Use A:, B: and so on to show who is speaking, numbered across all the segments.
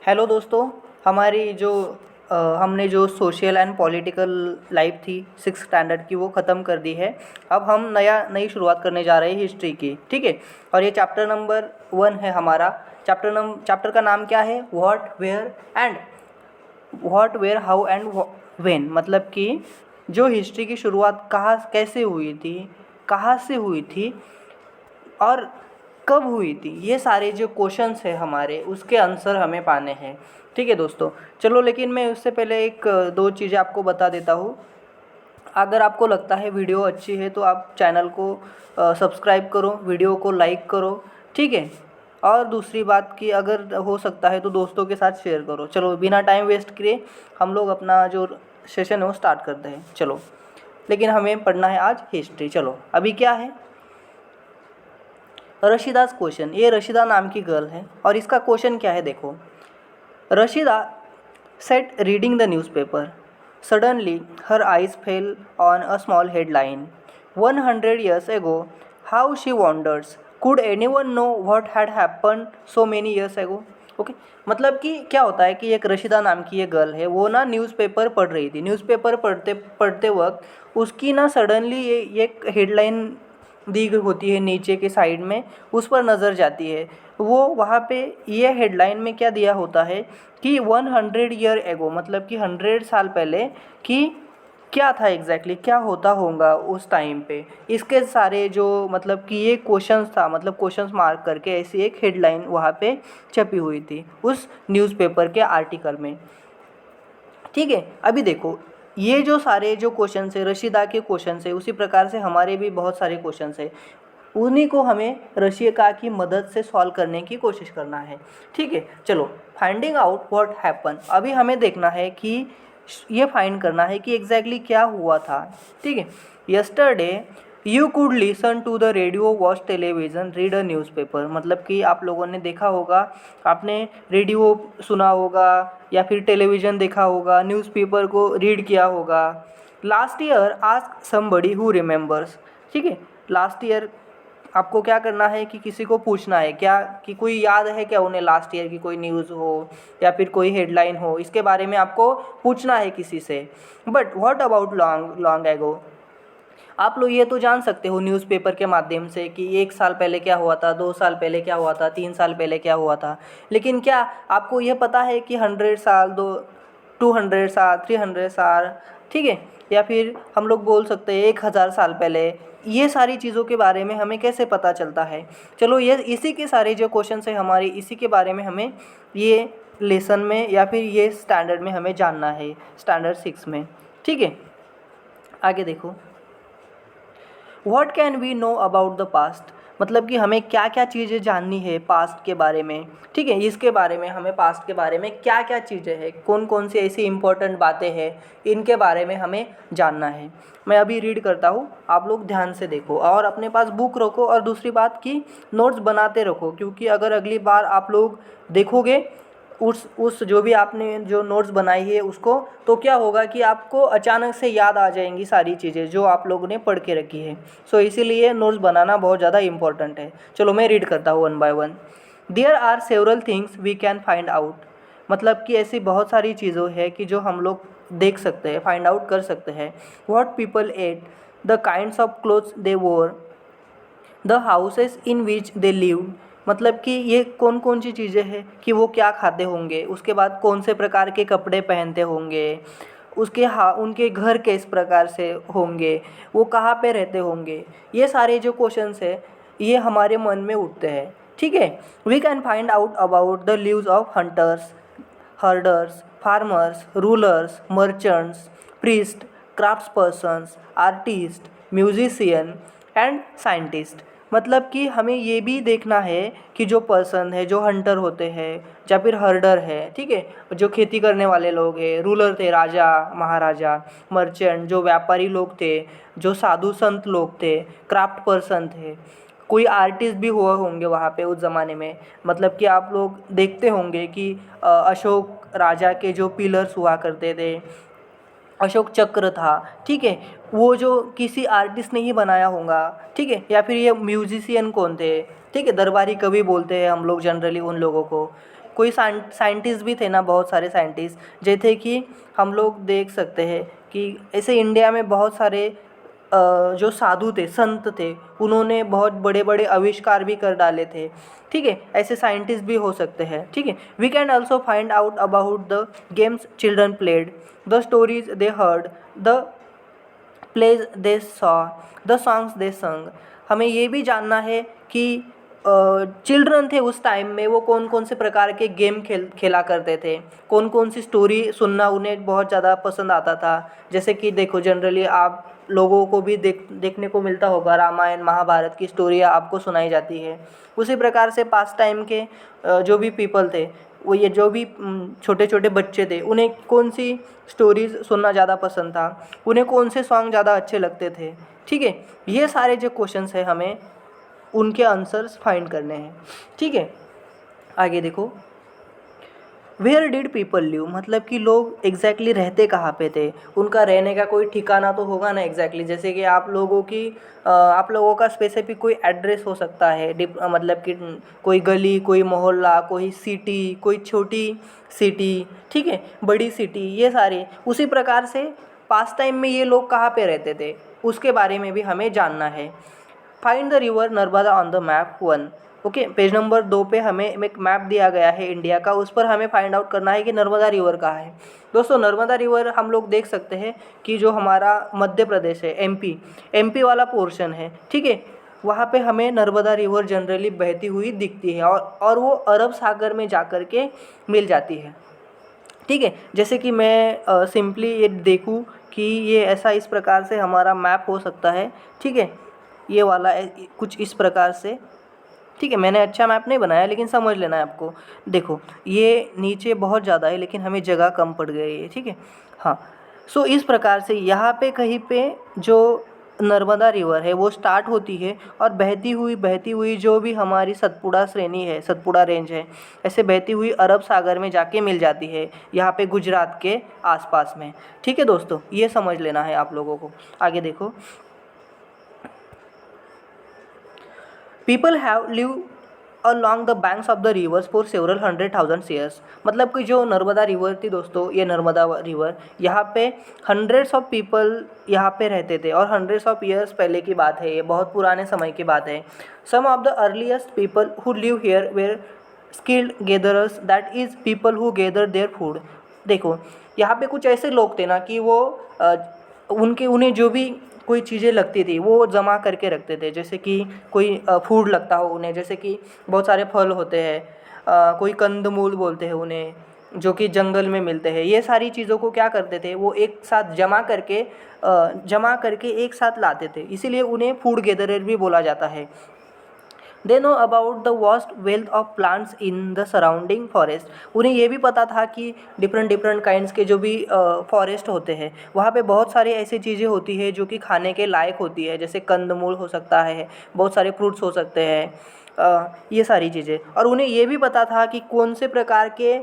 A: Hello दोस्तों। हमारी जो हमने जो सोशल एंड पॉलिटिकल लाइफ थी सिक्स स्टैंडर्ड की वो ख़त्म कर दी है। अब हम नई शुरुआत करने जा रहे हैं हिस्ट्री की, ठीक है। और ये चैप्टर नंबर 1 है हमारा। चैप्टर का नाम क्या है? What where how and when. मतलब कि जो हिस्ट्री की शुरुआत कहाँ कैसे हुई थी, कहाँ से हुई थी और कब हुई थी, ये सारे जो क्वेश्चंस है हमारे उसके आंसर हमें पाने हैं, ठीक है दोस्तों। चलो, लेकिन मैं उससे पहले एक दो चीज़ें आपको बता देता हूँ। अगर आपको लगता है वीडियो अच्छी है तो आप चैनल को सब्सक्राइब करो, वीडियो को लाइक करो, ठीक है। और दूसरी बात कि अगर हो सकता है तो दोस्तों के साथ शेयर करो। चलो, बिना टाइम वेस्ट किए हम लोग अपना जो सेशन है वो स्टार्ट करते हैं। चलो, लेकिन हमें पढ़ना है आज हिस्ट्री। चलो, अभी क्या है? रशीदास क्वेश्चन। ये रशीदा नाम की गर्ल है और इसका क्वेश्चन क्या है देखो। Rashida sat reading the newspaper. Suddenly her eyes fell on a small headline. 100 years ago, how she wonders, could anyone know what had happen so many years ago. Okay, मतलब कि क्या होता है कि एक रशीदा नाम की ये गर्ल है, वो ना न्यूज़पेपर पढ़ रही थी। न्यूज़पेपर पढ़ते पढ़ते वक्त उसकी ना सडनली ये एक हेडलाइन दी गई होती है नीचे के साइड में, उस पर नज़र जाती है। वो वहाँ पे ये हेडलाइन में क्या दिया होता है कि 100 year एगो, मतलब कि 100 साल पहले कि क्या था एग्जैक्टली, क्या होता होगा उस टाइम पे। इसके सारे जो मतलब कि ये क्वेश्चंस था, मतलब क्वेश्चंस मार्क करके ऐसी एक हेडलाइन वहाँ पे छपी हुई थी उस न्यूज़पेपर के आर्टिकल में, ठीक है। अभी देखो, ये जो सारे जो क्वेश्चंस है रशीदा के क्वेश्चंस है, उसी प्रकार से हमारे भी बहुत सारे क्वेश्चंस है। उन्हीं को हमें रशिया की मदद से सॉल्व करने की कोशिश करना है, ठीक है। चलो, फाइंडिंग आउट व्हाट हैपन। अभी हमें देखना है कि ये फाइंड करना है कि एग्जैक्टली क्या हुआ था, ठीक है। Yesterday you could listen to the radio, watch television, read a newspaper. मतलब कि आप लोगों ने देखा होगा, आपने रेडियो सुना होगा या फिर टेलीविज़न देखा होगा, न्यूज़पेपर को रीड किया होगा। Last year ask somebody who remembers, ठीक है। लास्ट ईयर आपको क्या करना है कि किसी को पूछना है क्या कि कोई याद है क्या उन्हें, लास्ट ईयर की कोई न्यूज़ हो या फिर कोई हेडलाइन हो, इसके बारे में आपको पूछना है किसी से। But what about long long ago. आप लोग ये तो जान सकते हो न्यूज़पेपर के माध्यम से कि 1 साल पहले क्या हुआ था, 2 साल पहले क्या हुआ था, 3 साल पहले क्या हुआ था। लेकिन क्या आपको ये पता है कि 100 साल, 200 साल, 300 साल, ठीक है, या फिर हम लोग बोल सकते हैं 1000 साल पहले, ये सारी चीज़ों के बारे में हमें कैसे पता चलता है। चलो, ये इसी के सारे जो क्वेश्चन है हमारे, इसी के बारे में हमें ये लेसन में या फिर ये स्टैंडर्ड में हमें जानना है, स्टैंडर्ड 6 में, ठीक है। आगे देखो, what can we know about the past. मतलब कि हमें क्या क्या चीज़ें जाननी है पास्ट के बारे में, ठीक है। इसके बारे में हमें पास्ट के बारे में क्या क्या चीज़ें हैं, कौन कौन सी ऐसी इंपॉर्टेंट बातें हैं, इनके बारे में हमें जानना है। मैं अभी रीड करता हूँ, आप लोग ध्यान से देखो और अपने पास बुक रखो। और दूसरी बात कि नोट्स बनाते रखो, क्योंकि अगर अगली बार आप लोग देखोगे उस जो भी आपने जो नोट्स बनाई है उसको, तो क्या होगा कि आपको अचानक से याद आ जाएंगी सारी चीज़ें जो आप लोगों ने पढ़ के रखी है। सो इसीलिए नोट्स बनाना बहुत ज़्यादा इंपॉर्टेंट है। चलो, मैं रीड करता हूँ one by one. There are several things we can find out. मतलब कि ऐसी बहुत सारी चीज़ें हैं कि जो हम लोग देख सकते हैं, फाइंड आउट कर सकते हैं। What people ate, the kinds of clothes they wore, the houses in which they live. मतलब कि ये कौन कौन सी चीज़ें हैं कि वो क्या खाते होंगे, उसके बाद कौन से प्रकार के कपड़े पहनते होंगे, उनके घर किस प्रकार से होंगे, वो कहाँ पे रहते होंगे। ये सारे जो क्वेश्चंस है ये हमारे मन में उठते हैं, ठीक है। We can find out about the lives of hunters, herders, farmers, rulers, merchants, priest, crafts persons, artist, musician and scientist. मतलब कि हमें ये भी देखना है कि जो पर्सन है, जो हंटर होते हैं या फिर हर्डर है, ठीक है, जो खेती करने वाले लोग हैं, रूलर थे, राजा महाराजा, मर्चेंट जो व्यापारी लोग थे, जो साधु संत लोग थे, क्राफ्ट पर्सन थे, कोई आर्टिस्ट भी हुए होंगे वहाँ पे उस ज़माने में। मतलब कि आप लोग देखते होंगे कि अशोक राजा के जो पिलर्स हुआ करते थे, अशोक चक्र था, ठीक है, वो जो किसी आर्टिस्ट ने ही बनाया होगा, ठीक है। या फिर ये म्यूजिशियन कौन थे, ठीक है, दरबारी कवि बोलते हैं हम लोग जनरली उन लोगों को। कोई साइंटिस्ट भी थे ना, बहुत सारे साइंटिस्ट, जैसे कि हम लोग देख सकते हैं कि ऐसे इंडिया में बहुत सारे जो साधु थे, संत थे, उन्होंने बहुत बड़े बड़े आविष्कार भी कर डाले थे। ठीक है, ऐसे साइंटिस्ट भी हो सकते हैं। ठीक है, we can also find out about the games children played, the stories they heard, the plays they saw, the songs they sang. हमें ये भी जानना है कि चिल्ड्रन थे उस टाइम में, वो कौन कौन से प्रकार के गेम खेला करते थे, कौन कौन सी स्टोरी सुनना उन्हें बहुत ज़्यादा पसंद आता था। जैसे कि देखो, जनरली आप लोगों को भी देखने को मिलता होगा, रामायण महाभारत की स्टोरियाँ आपको सुनाई जाती है। उसी प्रकार से पास टाइम के जो भी पीपल थे, वो ये जो भी छोटे छोटे बच्चे थे, उन्हें कौन सी स्टोरीज़ सुनना ज़्यादा पसंद था, उन्हें कौन से सॉन्ग ज़्यादा अच्छे लगते थे। ठीक है, ये सारे जो क्वेश्चंस हैं हमें उनके आंसर्स फाइंड करने हैं। ठीक है, आगे देखो, वेयर डिड पीपल लिव, मतलब कि लोग एग्जैक्टली रहते कहाँ पे थे, उनका रहने का कोई ठिकाना तो होगा ना एग्जैक्टली। जैसे कि आप लोगों का स्पेसिफिक कोई एड्रेस हो सकता है, मतलब कि कोई गली, कोई मोहल्ला, कोई सिटी, कोई छोटी सिटी, ठीक है, बड़ी सिटी, ये सारे। उसी प्रकार से पास टाइम में ये लोग कहाँ पे रहते थे, उसके बारे में भी हमें जानना है। Find the river Narmada on the map 1। Okay, page number 2 पे हमें एक मैप दिया गया है इंडिया का, उस पर हमें फाइंड आउट करना है कि नर्मदा रिवर कहाँ है। दोस्तों, नर्मदा रिवर हम लोग देख सकते हैं कि जो हमारा मध्य प्रदेश है, एमपी वाला पोर्शन है, ठीक है, वहाँ पे हमें नर्मदा रिवर जनरली बहती हुई दिखती है, और वो अरब सागर में जा कर के मिल जाती है। ठीक है, जैसे कि मैं सिंपली ये देखूँ कि ये ऐसा इस प्रकार से हमारा मैप हो सकता है। ठीक है, ये वाला कुछ इस प्रकार से। ठीक है, मैंने अच्छा मैप नहीं बनाया, लेकिन समझ लेना है आपको। देखो, ये नीचे बहुत ज़्यादा है, लेकिन हमें जगह कम पड़ गई है। ठीक है, हाँ, सो इस प्रकार से यहाँ पे कहीं पे जो नर्मदा रिवर है वो स्टार्ट होती है, और बहती हुई जो भी हमारी सतपुड़ा श्रेणी है, सतपुड़ा रेंज है, ऐसे बहती हुई अरब सागर में जाके मिल जाती है, यहाँ पे गुजरात के आसपास में। ठीक है दोस्तों, ये समझ लेना है आप लोगों को। आगे देखो, people have live along the banks of the reverse for several 100,000 years. मतलब कि जो नर्मदा रिवर थी दोस्तों, ये नर्मदा रिवर, यहाँ पे हंड्रेड्स ऑफ पीपल यहाँ पे रहते थे, और हंड्रेड्स ऑफ ईयर्स पहले की बात है, ये बहुत पुराने समय की बात है। Some of the earliest people who live here were skilled gatherers, that is people who gather their food. देखो, यहाँ पे कुछ ऐसे लोग थे ना कि वो उन्हें जो भी कोई चीज़ें लगती थी वो जमा करके रखते थे। जैसे कि कोई फूड लगता हो उन्हें, जैसे कि बहुत सारे फल होते हैं, कोई कंदमूल बोलते हैं उन्हें, जो कि जंगल में मिलते हैं। ये सारी चीज़ों को क्या करते थे, वो एक साथ जमा करके एक साथ लाते थे, इसीलिए उन्हें फूड गैदरर भी बोला जाता है। They know about the vast wealth of plants in the surrounding forest. उन्हें ये भी पता था कि डिफरेंट काइंड्स के जो भी फॉरेस्ट होते हैं, वहाँ पे बहुत सारी ऐसी चीज़ें होती है जो कि खाने के लायक होती है, जैसे कंदमूल हो सकता है, बहुत सारे फ्रूट्स हो सकते हैं, ये सारी चीज़ें। और उन्हें ये भी पता था कि कौन से प्रकार के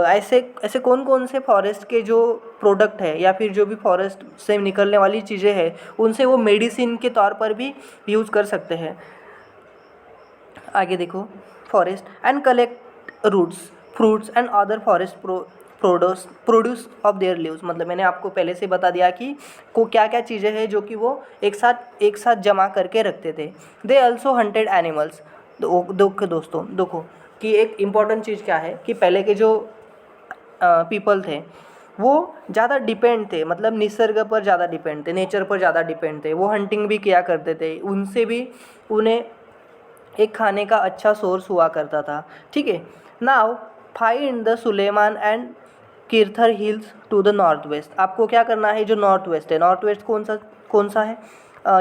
A: ऐसे कौन कौन से फॉरेस्ट के जो प्रोडक्ट है, या फिर जो भी फॉरेस्ट से निकलने वाली चीज़ें हैं, उनसे वो मेडिसिन के तौर पर भी यूज़ कर सकते हैं। आगे देखो, forest and collect roots fruits and other forest produce of their leaves. मतलब मैंने आपको पहले से बता दिया कि को क्या क्या चीज़ें हैं जो कि वो एक साथ जमा करके रखते थे। They also hunted animals. दोस्तों देखो कि एक इम्पॉर्टेंट चीज़ क्या है कि पहले के जो पीपल थे वो ज़्यादा डिपेंड थे, मतलब निसर्ग पर ज़्यादा डिपेंड थे, नेचर पर ज़्यादा डिपेंड थे। वो हंटिंग भी किया करते थे, उनसे भी उन्हें एक खाने का अच्छा सोर्स हुआ करता था। ठीक है, now find the Sulaiman and Kirthar hills to the north west. आपको क्या करना है, जो नॉर्थ वेस्ट है, नॉर्थ वेस्ट कौन सा है,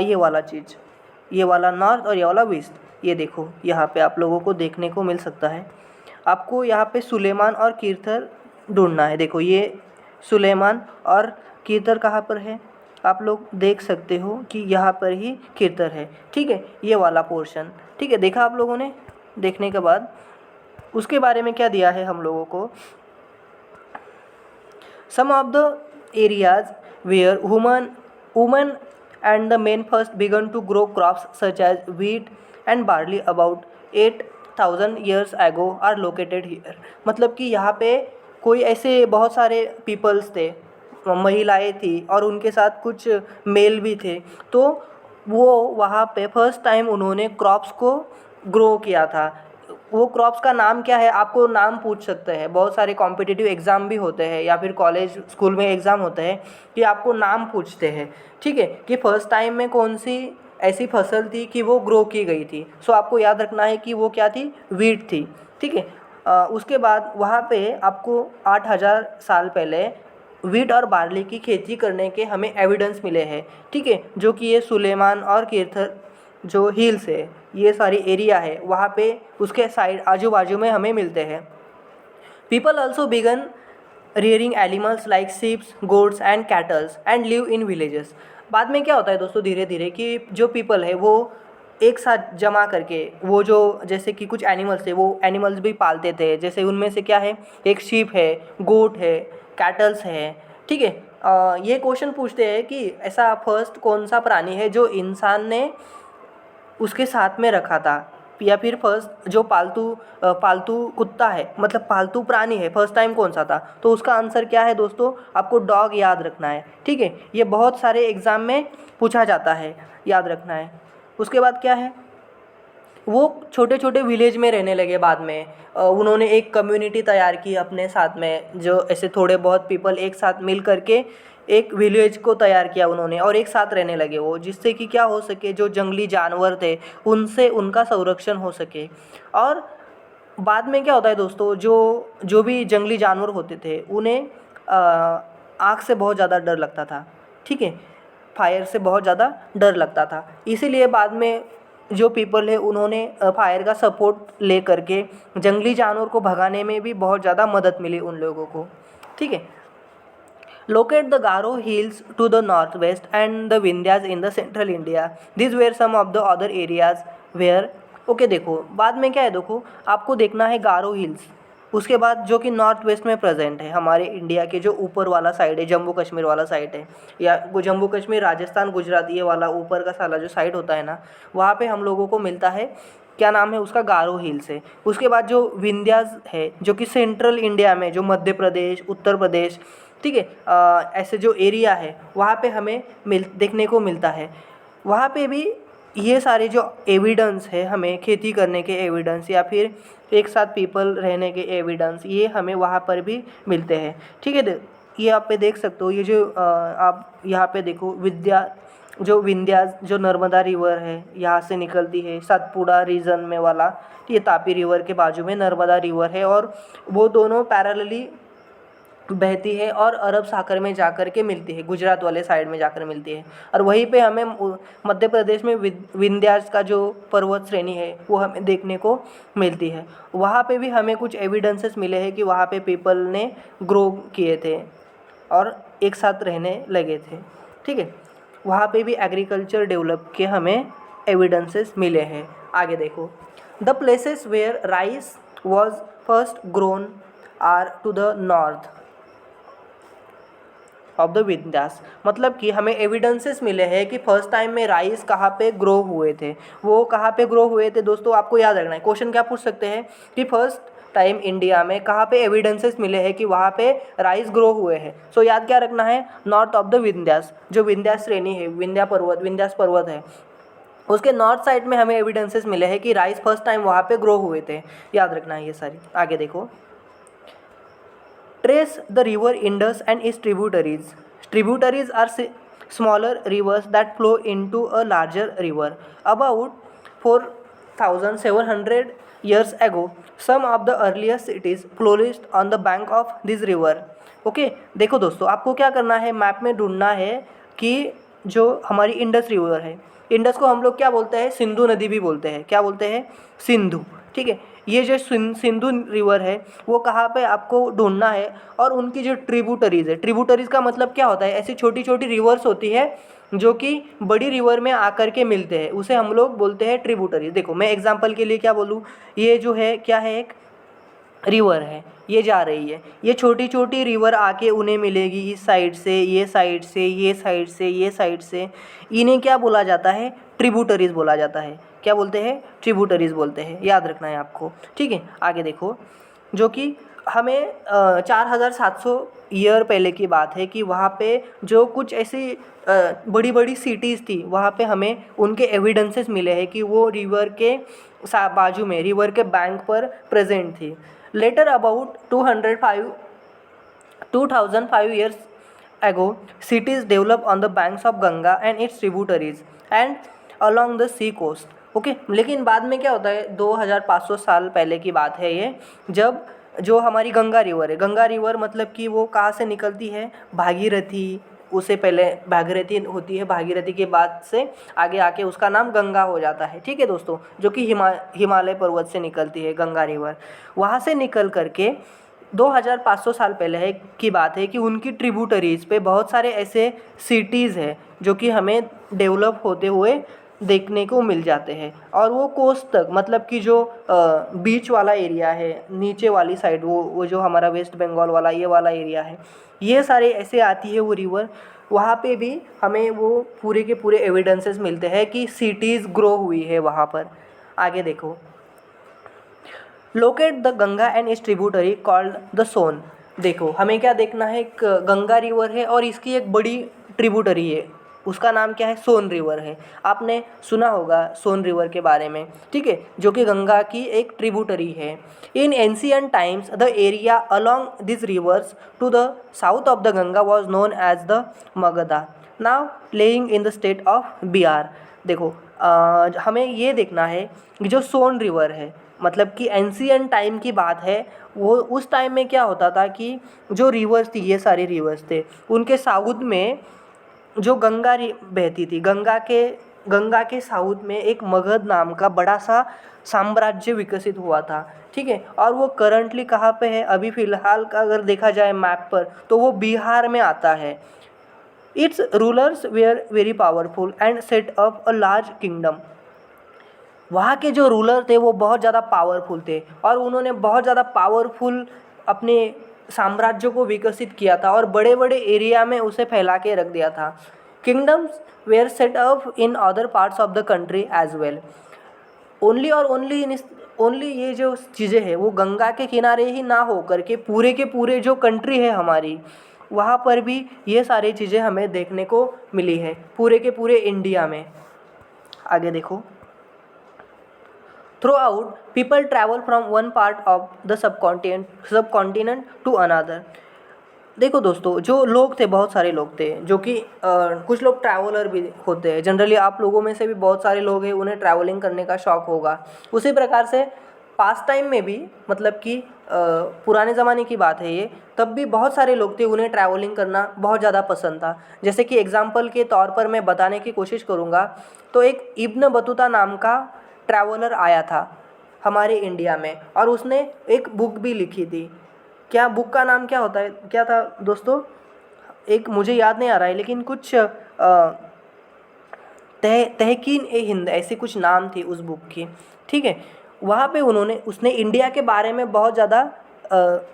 A: ये वाला चीज़, ये वाला नॉर्थ और ये वाला वेस्ट। ये देखो, यहाँ पे आप लोगों को देखने को मिल सकता है। आपको यहाँ पे सुलेमान और किरथर ढूंढना है। देखो, ये सुलेमान और किरथर कहाँ पर है, आप लोग देख सकते हो कि यहाँ पर ही किरथर है। ठीक है, ये वाला पोर्शन। ठीक है, देखा आप लोगों ने। देखने के बाद उसके बारे में क्या दिया है हम लोगों को, some of the areas where women and the men first began to grow crops such as wheat and barley about 1000 years ago are located here। मतलब कि यहाँ पे कोई ऐसे बहुत सारे पीपल्स थे, महिलाएं थी और उनके साथ कुछ मेल भी थे, तो वो वहाँ पे फर्स्ट टाइम उन्होंने क्रॉप्स को ग्रो किया था। वो क्रॉप्स का नाम क्या है, आपको नाम पूछ सकते हैं। बहुत सारे कॉम्पिटिटिव एग्ज़ाम भी होते हैं या फिर कॉलेज स्कूल में एग्ज़ाम होते हैं कि आपको नाम पूछते हैं, ठीक है, कि फर्स्ट टाइम में कौन सी ऐसी फसल थी कि वो ग्रो की गई थी। सो आपको याद रखना है कि वो क्या थी, वीट थी, ठीक है। उसके बाद वहाँ पे आपको 8000 साल पहले वीट और बार्ली की खेती करने के हमें एविडेंस मिले हैं, ठीक है, जो कि ये सुलेमान और कीर्थर जो हिल्स है, ये सारी एरिया है, वहाँ पे उसके साइड आजू बाजू में हमें मिलते हैं। People also began rearing animals like sheeps, goats and cattles and live in villages. बाद में क्या होता है दोस्तों, धीरे धीरे कि जो पीपल है वो एक साथ जमा करके वो जो जैसे कि कुछ एनिमल्स थे वो एनिमल्स भी पालते थे। जैसे उनमें से क्या है, एक शीप है, गोट है, कैटल्स है, ठीक है। ये क्वेश्चन पूछते हैं कि ऐसा फर्स्ट कौन सा प्राणी है जो इंसान ने उसके साथ में रखा था, या फिर फर्स्ट जो पालतू कुत्ता है, मतलब पालतू प्राणी है, फर्स्ट टाइम कौन सा था। तो उसका आंसर क्या है दोस्तों, आपको डॉग याद रखना है, ठीक है। ये बहुत सारे एग्ज़ाम में पूछा जाता है, याद रखना है। उसके बाद क्या है, वो छोटे छोटे विलेज में रहने लगे। बाद में उन्होंने एक कम्युनिटी तैयार की अपने साथ में, जो ऐसे थोड़े बहुत पीपल एक साथ मिल करके एक विलेज को तैयार किया उन्होंने और एक साथ रहने लगे वो, जिससे कि क्या हो सके, जो जंगली जानवर थे उनसे उनका संरक्षण हो सके। और बाद में क्या होता है दोस्तों, जो जो भी जंगली जानवर होते थे उन्हें आग से बहुत ज़्यादा डर लगता था, ठीक है, फायर से बहुत ज़्यादा डर लगता था। इसीलिए बाद में जो पीपल है उन्होंने फायर का सपोर्ट ले करके जंगली जानवर को भगाने में भी बहुत ज़्यादा मदद मिली उन लोगों को, ठीक है। Locate the Garo hills to the northwest and the Vindhyas in the central India. These were some of the other areas where okay देखो बाद में क्या है, देखो आपको देखना है गारो हिल्स, उसके बाद जो कि नॉर्थ वेस्ट में प्रेजेंट है, हमारे इंडिया के जो ऊपर वाला साइड है, जम्मू कश्मीर वाला साइड है, या जम्मू कश्मीर, राजस्थान, गुजरात, ये वाला ऊपर का साला जो साइड होता है ना, वहाँ पे हम लोगों को मिलता है, क्या नाम है उसका, गारो हिल्स है। उसके बाद जो विंध्यास है जो कि सेंट्रल इंडिया में, जो मध्य प्रदेश, उत्तर प्रदेश, ठीक है, ऐसे जो एरिया है वहाँ पे हमें देखने को मिलता है। वहाँ पे भी ये सारे जो एविडेंस है, हमें खेती करने के एविडेंस या फिर एक साथ पीपल रहने के एविडेंस, ये हमें वहाँ पर भी मिलते हैं, ठीक है। ये आप पे देख सकते हो, ये जो आप यहाँ पे देखो विंध्यास जो नर्मदा रिवर है यहाँ से निकलती है, सतपुड़ा रीजन में वाला, ये तापी रिवर के बाजू में नर्मदा रिवर है, और वो दोनों पैरेलली बहती है और अरब सागर में जाकर के मिलती है, गुजरात वाले साइड में जाकर मिलती है। और वहीं पे हमें मध्य प्रदेश में विंध्यास का जो पर्वत श्रेणी है वो हमें देखने को मिलती है। वहाँ पे भी हमें कुछ एविडेंसेस मिले हैं कि वहाँ पे पीपल ने ग्रो किए थे और एक साथ रहने लगे थे, ठीक है। वहाँ पे भी एग्रीकल्चर डेवलप के हमें एविडेंसेस मिले हैं। आगे देखो, the places where rice was first grown are to the north of the Vindhyas. मतलब कि हमें एविडेंसेस मिले हैं कि फर्स्ट टाइम में राइस कहाँ पे ग्रो हुए थे। वो कहाँ पे ग्रो हुए थे दोस्तों, आपको याद रखना है। क्वेश्चन क्या पूछ सकते हैं कि फर्स्ट टाइम इंडिया में कहाँ पे एविडेंसेस मिले हैं कि वहाँ पे राइस ग्रो हुए हैं। सो याद क्या रखना है, नॉर्थ ऑफ द विंध्यास, जो विंध्यास श्रेणी है, विंध्यास पर्वत है, उसके नॉर्थ साइड में हमें एविडेंसेस मिले हैं कि राइस फर्स्ट टाइम वहाँ पे ग्रो हुए थे। याद रखना है ये सारी। आगे देखो, trace the river Indus and its tributaries. Tributaries are smaller rivers that flow into a larger river. About 4700 years ago, some of the earliest cities flourished on the bank of this river. Okay देखो दोस्तों, आपको क्या करना है, map में ढूंढना है कि जो हमारी इंडस रिवर है, इंडस को हम लोग क्या बोलते हैं, सिंधु नदी भी बोलते हैं। क्या बोलते हैं, सिंधु, ठीक है। ये जो सिंधु रिवर है वो कहाँ पे आपको ढूंढना है, और उनकी जो ट्रिब्यूटरीज़ है, ट्रिब्यूटरीज़ का मतलब क्या होता है, ऐसी छोटी छोटी रिवर्स होती है जो कि बड़ी रिवर में आकर के मिलते हैं, उसे हम लोग बोलते हैं ट्रिब्यूटरीज। देखो मैं एग्जांपल के लिए क्या बोलूँ, ये जो है क्या है, एक रिवर है, ये जा रही है, ये छोटी छोटी रिवर आके उन्हें मिलेगी इस साइड से, ये साइड से, ये साइड से, ये साइड से, इन्हें क्या बोला जाता है, ट्रिब्यूटरीज बोला जाता है। क्या क्या बोलते हैं, ट्रिब्यूटरीज बोलते हैं, याद रखना है आपको, ठीक है। आगे देखो, जो कि हमें 4700 ईयर पहले की बात है कि वहाँ पे जो कुछ ऐसी बड़ी बड़ी सिटीज़ थी, वहाँ पे हमें उनके एविडेंसेस मिले हैं कि वो रिवर के बाजू में, रिवर के बैंक पर प्रेजेंट थी। Later about 2005 years ago, cities developed on the banks of Ganga and its tributaries and along the sea coast. Okay लेकिन बाद में क्या होता है, 2500 साल पहले की बात है ये, जब जो हमारी गंगा रिवर है, गंगा रिवर मतलब कि वो कहाँ से निकलती है, भागीरथी, उससे पहले भागीरथी होती है, भागीरथी के बाद से आगे आके उसका नाम गंगा हो जाता है, ठीक है दोस्तों, जो कि हिमालय पर्वत से निकलती है गंगा रिवर। वहाँ से निकल करके 2500 साल पहले है की बात है कि उनकी ट्रिब्यूटरीज पे बहुत सारे ऐसे सिटीज़ हैं जो कि हमें डेवलप होते हुए देखने को मिल जाते हैं, और वो कोस्ट तक, मतलब कि जो बीच वाला एरिया है, नीचे वाली साइड, वो जो हमारा वेस्ट बंगाल वाला ये वाला एरिया है, ये सारे ऐसे आती है वो रिवर, वहाँ पे भी हमें वो पूरे के पूरे एविडेंसेस मिलते हैं कि सिटीज़ ग्रो हुई है वहाँ पर। आगे देखो, locate the Ganga and its tributary called the Son. देखो हमें क्या देखना है, एक गंगा रिवर है और इसकी एक बड़ी ट्रिब्यूटरी है, उसका नाम क्या है, सोन रिवर है। आपने सुना होगा सोन रिवर के बारे में, ठीक है, जो कि गंगा की एक ट्रिब्यूटरी है। In ancient times the area along this rivers to the south of the Ganga was known as the Magadha, now lying in the state of Bihar. देखो हमें ये देखना है कि जो सोन रिवर है, मतलब कि एंशियंट टाइम की बात है, वो उस टाइम में क्या होता था कि जो रिवर्स थी, ये सारे रिवर्स थे, उनके साउथ में जो गंगा बहती थी, गंगा के साउथ में एक मगध नाम का बड़ा सा साम्राज्य विकसित हुआ था, ठीक है। और वो करंटली कहाँ पे है, अभी फ़िलहाल का अगर देखा जाए मैप पर तो वो बिहार में आता है। Its rulers were very powerful and set up a large kingdom. वहाँ के जो रूलर थे वो बहुत ज़्यादा पावरफुल थे और उन्होंने बहुत ज़्यादा पावरफुल अपने साम्राज्य को विकसित किया था और बड़े बड़े एरिया में उसे फैला के रख दिया था। Kingdoms were set up in other parts of the country as well. Only और ओनली ये जो चीज़ें हैं वो गंगा के किनारे ही ना हो करके पूरे के पूरे जो कंट्री है हमारी, वहाँ पर भी ये सारी चीज़ें हमें देखने को मिली है, पूरे के पूरे इंडिया में। आगे देखो, Throughout, people travel from one part of the subcontinent to another. देखो दोस्तों, जो लोग थे, बहुत सारे लोग थे जो कि कुछ लोग ट्रैवलर भी होते हैं। जनरली आप लोगों में से भी बहुत सारे लोग हैं, उन्हें ट्रैवलिंग करने का शौक़ होगा। उसी प्रकार से पास टाइम में भी, मतलब कि पुराने ज़माने की बात है ये, तब भी बहुत सारे लोग थे, उन्हें ट्रैवलिंग करना बहुत ज़्यादा पसंद था। जैसे कि एग्जाम्पल के तौर पर मैं बताने की कोशिश करूँगा, तो एक इब्न बतूता नाम का ट्रैवलर आया था हमारे इंडिया में और उसने एक बुक भी लिखी थी। क्या बुक का नाम क्या होता है, क्या था दोस्तों, एक मुझे याद नहीं आ रहा है, लेकिन कुछ तहकीन ए हिंद ऐसी कुछ नाम थी उस बुक की, ठीक है। वहाँ पे उसने इंडिया के बारे में बहुत ज़्यादा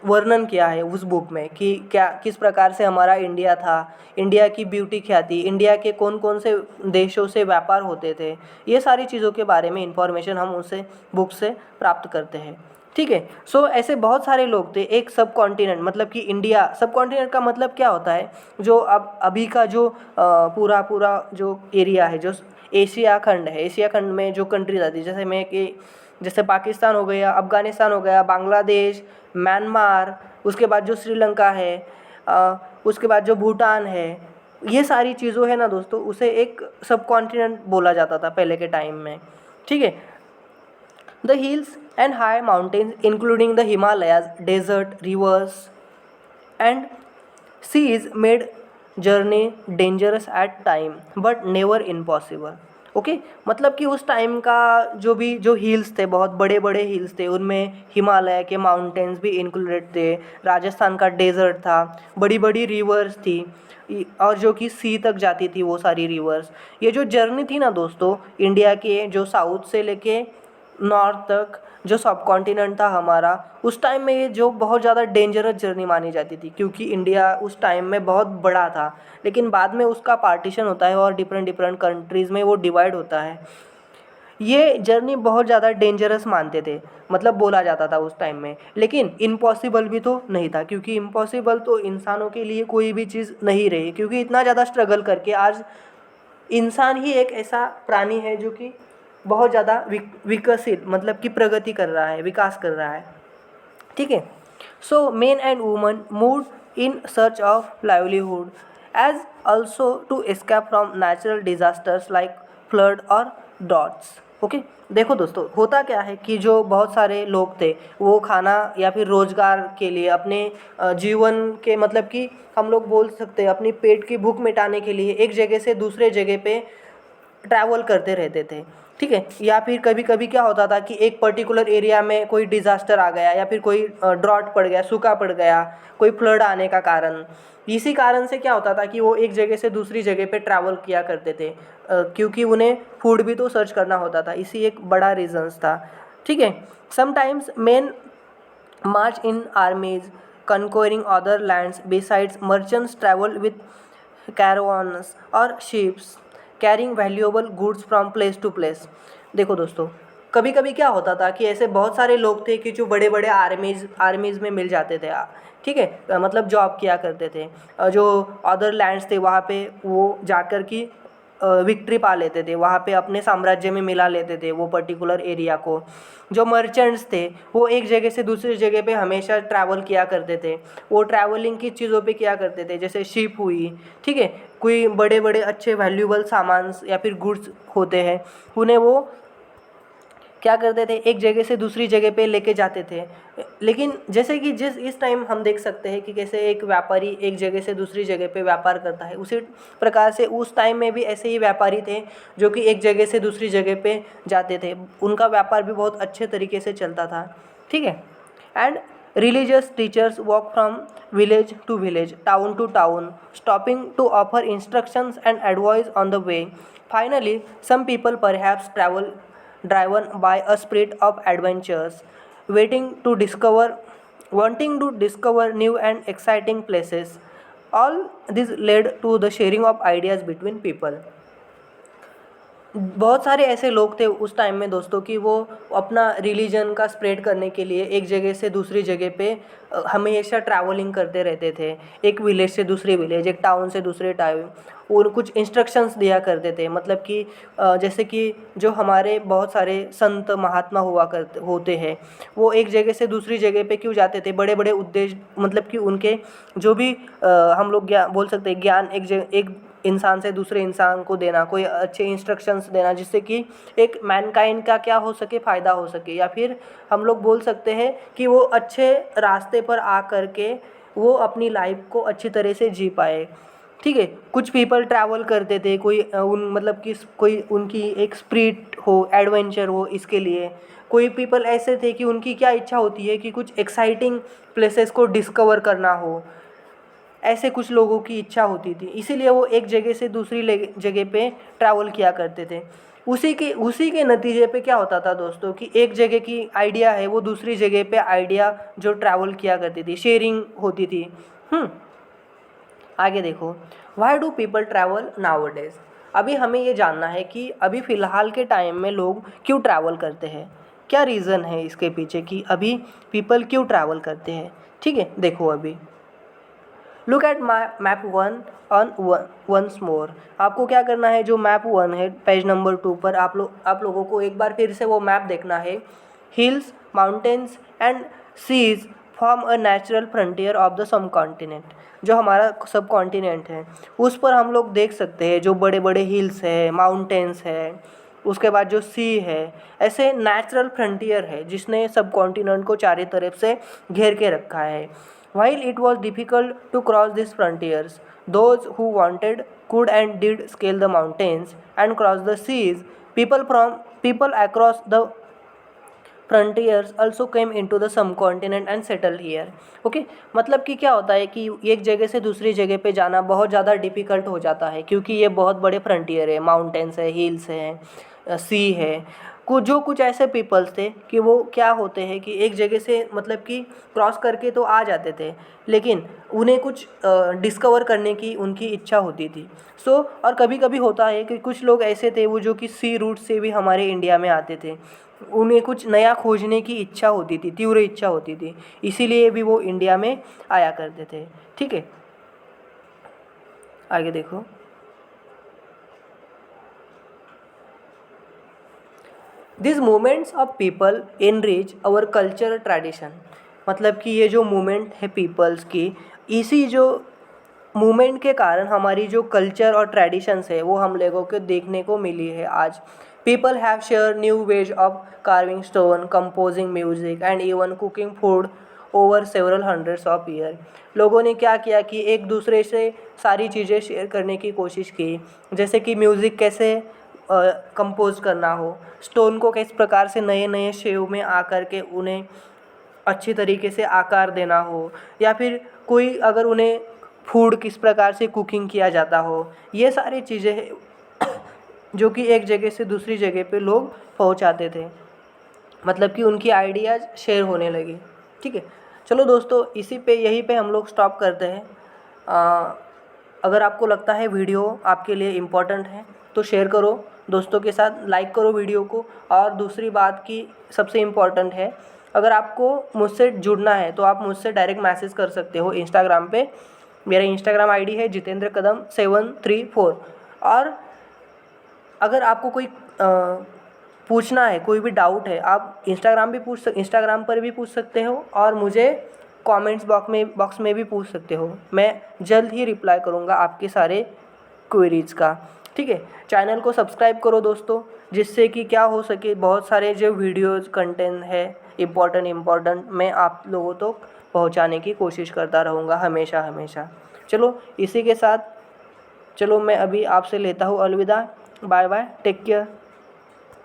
A: वर्णन किया है उस बुक में कि क्या किस प्रकार से हमारा इंडिया था, इंडिया की ब्यूटी क्या थी, इंडिया के कौन कौन से देशों से व्यापार होते थे, ये सारी चीज़ों के बारे में इंफॉर्मेशन हम उसे बुक से प्राप्त करते हैं, ठीक है। सो ऐसे बहुत सारे लोग थे। एक सब कॉन्टिनेंट, मतलब कि इंडिया, सब कॉन्टिनेंट का मतलब क्या होता है, जो अभी का जो पूरा जो एरिया है, जो एशिया खंड है, एशिया खंड में जो कंट्रीज आती है, जैसे पाकिस्तान हो गया, अफ़गानिस्तान हो गया, बांग्लादेश, म्यांमार, उसके बाद जो श्रीलंका है, उसके बाद जो भूटान है, ये सारी चीज़ों है ना दोस्तों, उसे एक सब कॉन्टिनेंट बोला जाता था पहले के टाइम में, ठीक है। The hills and high mountains including the Himalayas, desert, rivers and seas made journey dangerous at time but never impossible. Okay, मतलब कि उस टाइम का जो हिल्स थे, बहुत बड़े बड़े हिल्स थे, उनमें हिमालय के माउंटेन्स भी इंक्लूडेड थे, राजस्थान का डेजर्ट था, बड़ी बड़ी रिवर्स थी और जो कि सी तक जाती थी वो सारी रिवर्स। ये जो जर्नी थी ना दोस्तों, इंडिया के जो साउथ से लेके नॉर्थ तक जो सब कॉन्टिनेंट था हमारा, उस टाइम में ये जो बहुत ज़्यादा डेंजरस जर्नी मानी जाती थी, क्योंकि इंडिया उस टाइम में बहुत बड़ा था, लेकिन बाद में उसका पार्टीशन होता है और डिफरेंट कंट्रीज़ में वो डिवाइड होता है। ये जर्नी बहुत ज़्यादा डेंजरस मानते थे, मतलब बोला जाता था उस टाइम में, लेकिन इम्पॉसिबल भी तो नहीं था, क्योंकि इम्पॉसिबल तो इंसानों के लिए कोई भी चीज़ नहीं रही, क्योंकि इतना ज़्यादा स्ट्रगल करके आज इंसान ही एक ऐसा प्राणी है जो कि बहुत ज़्यादा विकसित, मतलब कि प्रगति कर रहा है, विकास कर रहा है। ठीक है। So men and woman move in search of livelihood as also to escape from natural disasters like flood और ड्रॉट्स। ओके, देखो दोस्तों, होता क्या है कि जो बहुत सारे लोग थे वो खाना या फिर रोजगार के लिए अपने जीवन के, मतलब कि हम लोग बोल सकते हैं अपनी पेट की भूख मिटाने के लिए एक जगह से दूसरे जगह पे ट्रैवल करते रहते थे। ठीक है। या फिर कभी कभी क्या होता था कि एक पर्टिकुलर एरिया में कोई डिज़ास्टर आ गया या फिर कोई ड्रॉट पड़ गया, सूखा पड़ गया, कोई फ्लड आने का कारण, इसी कारण से क्या होता था कि वो एक जगह से दूसरी जगह पे ट्रैवल किया करते थे, क्योंकि उन्हें फूड भी तो सर्च करना होता था, इसी एक बड़ा रीजंस था। ठीक है। Sometimes main march in armies conquering other lands. Besides, merchants travel with caravans or ships carrying valuable goods from place to place. देखो दोस्तों, कभी कभी क्या होता था कि ऐसे बहुत सारे लोग थे कि जो बड़े बड़े आर्मीज़ में मिल जाते थे। ठीक है। मतलब जॉब किया करते थे, जो अदर लैंड्स थे वहाँ पे वो जाकर की विक्ट्री पा लेते थे, वहाँ पे अपने साम्राज्य में मिला लेते थे वो पर्टिकुलर एरिया को। जो मर्चेंट्स थे वो एक जगह से दूसरी जगह पे हमेशा ट्रैवल किया करते थे, वो ट्रैवलिंग की चीज़ों पे किया करते थे, जैसे शिप हुई। ठीक है। कोई बड़े बड़े अच्छे वैल्यूबल सामान या फिर गुड्स होते हैं, उन्हें वो क्या करते थे, एक जगह से दूसरी जगह पे लेके जाते थे। लेकिन जैसे कि जिस इस टाइम हम देख सकते हैं कि कैसे एक व्यापारी एक जगह से दूसरी जगह पे व्यापार करता है, उसी प्रकार से उस टाइम में भी ऐसे ही व्यापारी थे जो कि एक जगह से दूसरी जगह पे जाते थे, उनका व्यापार भी बहुत अच्छे तरीके से चलता था। ठीक है। And religious teachers walk from village to village, town to town, stopping to offer instructions and advice on the way. Finally, some people perhaps travel driven by a spirit of adventures, waiting to discover, wanting to discover new and exciting places. All this led to the sharing of ideas between people. बहुत सारे ऐसे लोग थे उस time में दोस्तों कि वो अपना रिलीजन का स्प्रेड करने के लिए एक जगह से दूसरी जगह पे हमेशा ट्रैवलिंग करते रहते थे, एक विलेज से दूसरे विलेज, एक टाउन से दूसरे टाउन, और कुछ इंस्ट्रक्शंस दिया करते थे। मतलब कि जैसे कि जो हमारे बहुत सारे संत महात्मा हुआ करते होते हैं, वो एक जगह से दूसरी जगह पे क्यों जाते थे, बड़े बड़े उद्देश्य, मतलब कि उनके जो भी हम लोग बोल सकते हैं ज्ञान एक इंसान से दूसरे इंसान को देना, कोई अच्छे इंस्ट्रक्शंस देना, जिससे कि एक मैनकाइंड का क्या हो सके, फ़ायदा हो सके, या फिर हम लोग बोल सकते हैं कि वो अच्छे रास्ते पर आ कर के वो अपनी लाइफ को अच्छी तरह से जी पाए। ठीक है। कुछ पीपल ट्रैवल करते थे, कोई उन मतलब कि कोई उनकी एक स्पिरिट हो, एडवेंचर हो, इसके लिए। कोई पीपल ऐसे थे कि उनकी क्या इच्छा होती है कि कुछ एक्साइटिंग प्लेसेस को डिस्कवर करना हो, ऐसे कुछ लोगों की इच्छा होती थी, इसीलिए वो एक जगह से दूसरी जगह पे ट्रैवल किया करते थे। उसी के नतीजे पे क्या होता था दोस्तों कि एक जगह की आइडिया है वो दूसरी जगह पे आइडिया जो ट्रैवल किया करती थी, शेयरिंग होती थी। आगे देखो, why do people travel nowadays. अभी हमें ये जानना है कि अभी फ़िलहाल के टाइम में लोग क्यों ट्रैवल करते हैं, क्या रीज़न है इसके पीछे कि अभी पीपल क्यों ट्रैवल करते हैं। ठीक है। देखो, अभी look at map 1 on once more. आपको क्या करना है, जो मैप 1 है पेज नंबर 2 पर आप लोगों को एक बार फिर से वो मैप देखना है। Hills, mountains and seas form a natural frontier of the subcontinent. जो हमारा सब कॉन्टिनेंट है उस पर हम लोग देख सकते हैं जो बड़े बड़े हिल्स है, माउंटेन्स है, उसके बाद जो सी है, ऐसे नेचुरल फ्रंटियर है जिसने सब कॉन्टिनेंट को चारों तरफ से घेर के रखा है। While it was difficult to cross these frontiers, those who wanted could and did scale the mountains and cross the seas. People across the frontiers also came into the subcontinent and settled here. Okay, मतलब कि क्या होता है कि एक जगह से दूसरी जगह पे जाना बहुत ज़्यादा डिफ़िकल्ट हो जाता है, क्योंकि ये बहुत बड़े फ्रंटियर है, माउंटेन्स है, हिल्स है, सी है, कुछ ऐसे पीपल्स थे कि वो क्या होते हैं कि एक जगह से मतलब कि क्रॉस करके तो आ जाते थे, लेकिन उन्हें कुछ डिस्कवर करने की उनकी इच्छा होती थी। और कभी कभी होता है कि कुछ लोग ऐसे थे वो जो कि सी रूट से भी हमारे इंडिया में आते थे, उन्हें कुछ नया खोजने की इच्छा होती थी, तीव्र इच्छा होती थी, इसीलिए भी वो इंडिया में आया करते थे। ठीक है, आगे देखो। This movements of people enrich our culture tradition. मतलब कि ये जो मूवमेंट है पीपल्स की, इसी जो मूवमेंट के कारण हमारी जो कल्चर और ट्रेडिशंस है वो हम लोगों को देखने को मिली है आज। People have share new ways of carving stone, composing music and even cooking food over several hundreds of year. लोगों ने क्या किया कि एक दूसरे से सारी चीज़ें शेयर करने की कोशिश की, जैसे कि म्यूज़िक कैसे कंपोज करना हो, स्टोन को किस प्रकार से नए नए शेव में आकर के उन्हें अच्छी तरीके से आकार देना हो, या फिर कोई अगर उन्हें फूड किस प्रकार से कुकिंग किया जाता हो, ये सारी चीज़ें हैं जो कि एक जगह से दूसरी जगह पे लोग पहुंचाते थे, मतलब कि उनकी आइडियाज़ शेयर होने लगी। ठीक है, चलो दोस्तों, यहीं पे हम लोग स्टॉप करते हैं। अगर आपको लगता है वीडियो आपके लिए इम्पोर्टेंट है तो शेयर करो दोस्तों के साथ, लाइक करो वीडियो को। और दूसरी बात की सबसे इम्पोर्टेंट है, अगर आपको मुझसे जुड़ना है तो आप मुझसे डायरेक्ट मैसेज कर सकते हो इंस्टाग्राम पे। मेरा इंस्टाग्राम आईडी है जितेंद्र कदम 734। और अगर आपको कोई पूछना है, कोई भी डाउट है, आप इंस्टाग्राम पर भी पूछ सकते हो और मुझे कमेंट्स बॉक्स में भी पूछ सकते हो। मैं जल्द ही रिप्लाई करूँगा आपके सारे क्वेरीज़ का। ठीक है, चैनल को सब्सक्राइब करो दोस्तों, जिससे कि क्या हो सके, बहुत सारे जो वीडियोज़ कंटेंट है इम्पोर्टेंट मैं आप लोगों तक पहुंचाने की कोशिश करता रहूँगा हमेशा। चलो इसी के साथ, चलो मैं अभी आपसे लेता हूँ अलविदा। Bye bye, take care.